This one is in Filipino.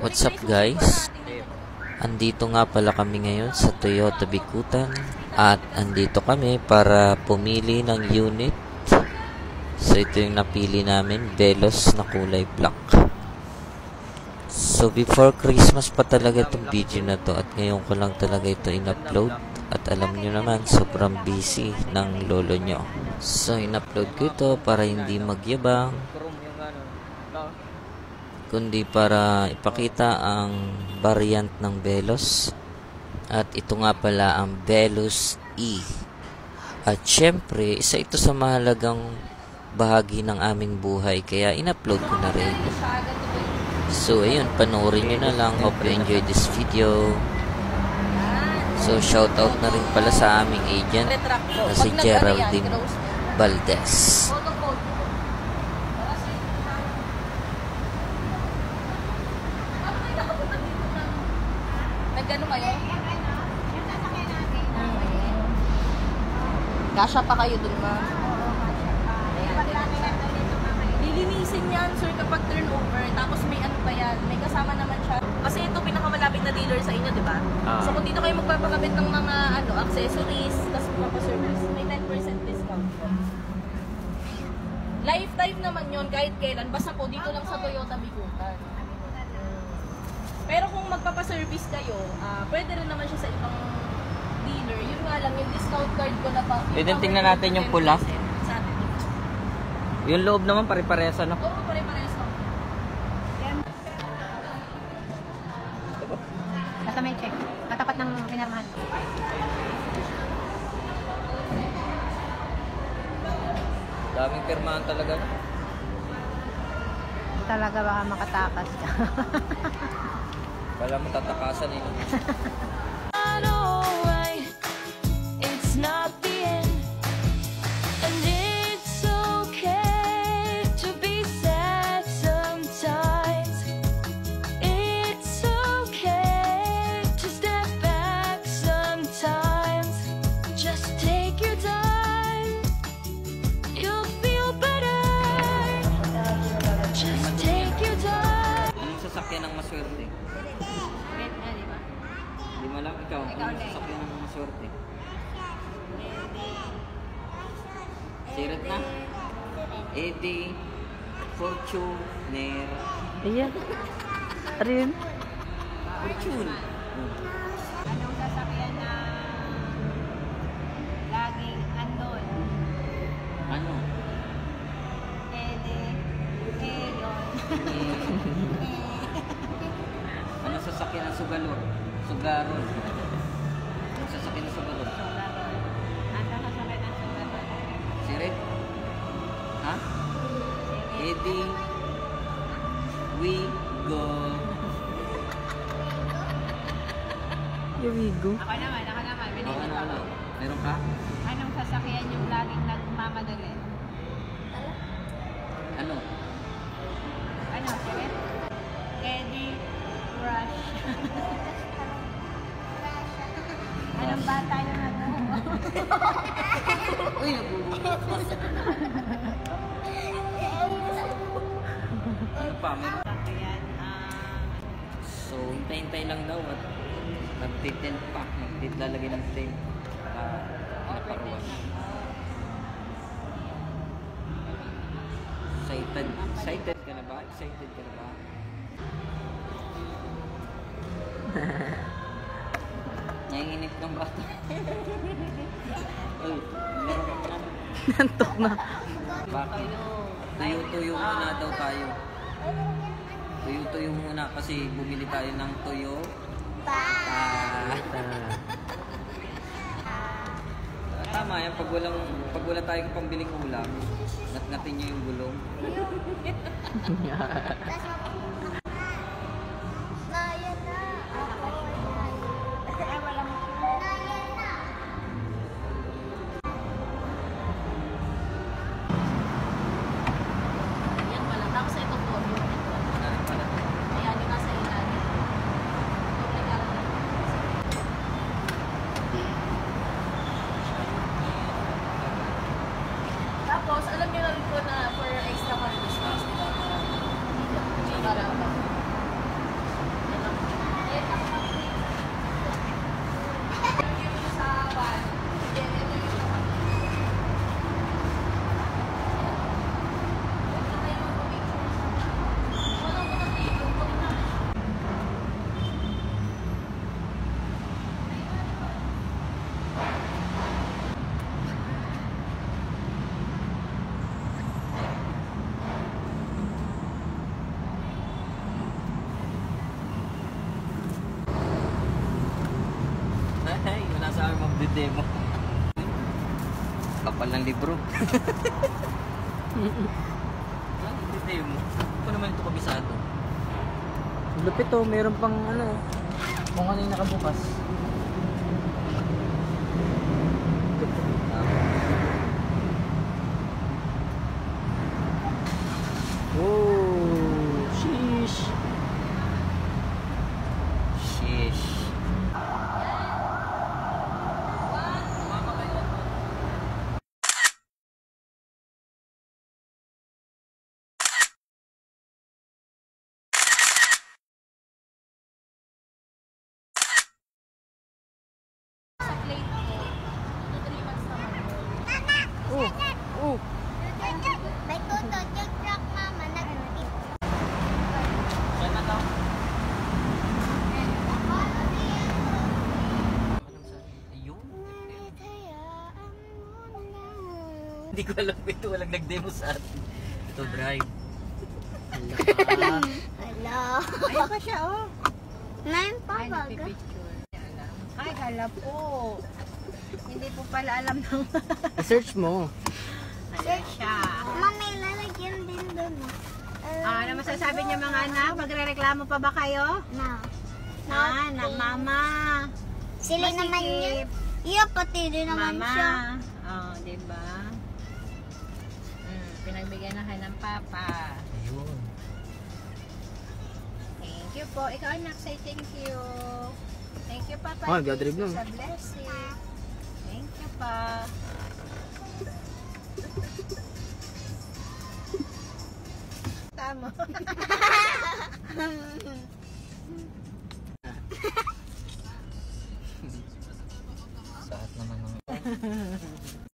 What's up guys? Andito nga pala kami ngayon sa Toyota Bikutan at andito kami para pumili ng unit. So ito yung napili namin, Veloz na kulay black. So before Christmas pa talaga itong video na to at ngayon ko lang talaga ito in-upload. At alam nyo naman, sobrang busy ng lolo nyo. So in-upload ko ito para hindi magyabang, kundi para ipakita ang variant ng Veloz. At ito nga pala ang Veloz E. At syempre, isa ito sa mahalagang bahagi ng aming buhay, kaya in-upload ko na rin. So ayun, panoorin nyo na lang. Hope you enjoy this video. So shoutout na rin pala sa aming agent na si Geraldine Valdez. Nagano kayo? Kasya pa kayo dun, ma? Lilinisin yan, sir, kapag turnover. Tapos may ano pa yan, may kasama naman siya. Kasi ito pinakamalapit na dealer sa inyo, di ba? So kung dito kayo magpapakabit ng mga accessories, tapos magpapaservice, may 10% discount po. Lifetime naman yon kahit kailan. Basta po, dito lang sa Toyota Bikutan. Pero kung magpapaservice kayo, pwede rin naman siya sa ibang dealer. Yun nga lang, yung discount card ko na pa. Pwede tingnan natin yung pula. Sa atin. Yung loob naman pare-parehas, ano? Oo, pare-parehas ako. Basta may check. Katapat ng pinarmahan. Daming pirmahan talaga. Talaga baka makatakas ka. Kala mo tatakasan eh. It's not the end, and it's okay to be sad sometimes. It's okay to step back sometimes. Just take your time, you'll feel better. Just take your time. Anong sasakyan ng maswerte? Hindi mo lang ikaw. Anong sasakyan ng maswerte? Sirit na? Eddie Fortuner. Ayan. Rin. Fortune. Anong sasakyan na laging andon? Ano? Anong sasakyan ng Sugalor? Sugarol. Anong sasakyan ng Sugarol? Sirit? Ha? Eddie We Go. Yawigo. Ako naman. Ano? Meron ka? Anong sasakyan yung laging nagmamadali? Ano? Ano, Sirit? Eddie Rush. Anong bata yung Uy, nagbubukos. Ano pa? Meron? sasakyan? So, hintay-hintay lang daw at nagtitent pa. Lalagay ng tent para naparuan. Excited ka na ba? Excited ka na ba? Nanginginip ng bata. Uy, meron ka pa. Nantok na. Bakit? Tuyo-tuyo muna daw tayo. Tuyo-tuyo muna kasi bumili tayo ng tuyo. Tama yan, pag wala tayong pambiling ulam, nat-natin nyo yung gulong. Yan pala. Tapos ito po. Ayan, yung nasa ilalim. Tapos, alam niyo na rin po na for extra card discounts, di ba? Para demo. Kapal ng libro. Demo. Ito naman ito kabisado. Lupit to, meron pang ano, kung ano yung nakabukas. Oh, sheesh. Sheesh. Sa plate ko, 2-3 months naman. Oh, May tuto, yung truck mama, nag-tip. Yan na daw. Ayun. Hindi ko alam ito. Walang nag-demo sa atin. Ito drive. Hello. Ayun pa siya, oh. Nan pa Ay, baga. nagpipicture. Ay, hala po. Hindi po pala alam ng... search mo. Ayan siya. Mami, lalagyan din doon. Ano masasabi niyo mga anak? Magre-reklamo pa ba kayo? Na. Na mama. Sila naman yun. Iya, pati din naman Mama. siya. Oh, diba? Pinagbigyan na kayo ng papa. Ayun. Thank you po. Ikaw anak, say thank you. Thank you, Papa. Oh, nagdadrive Jesus, na. sa blessing. Thank you, pa. Tama.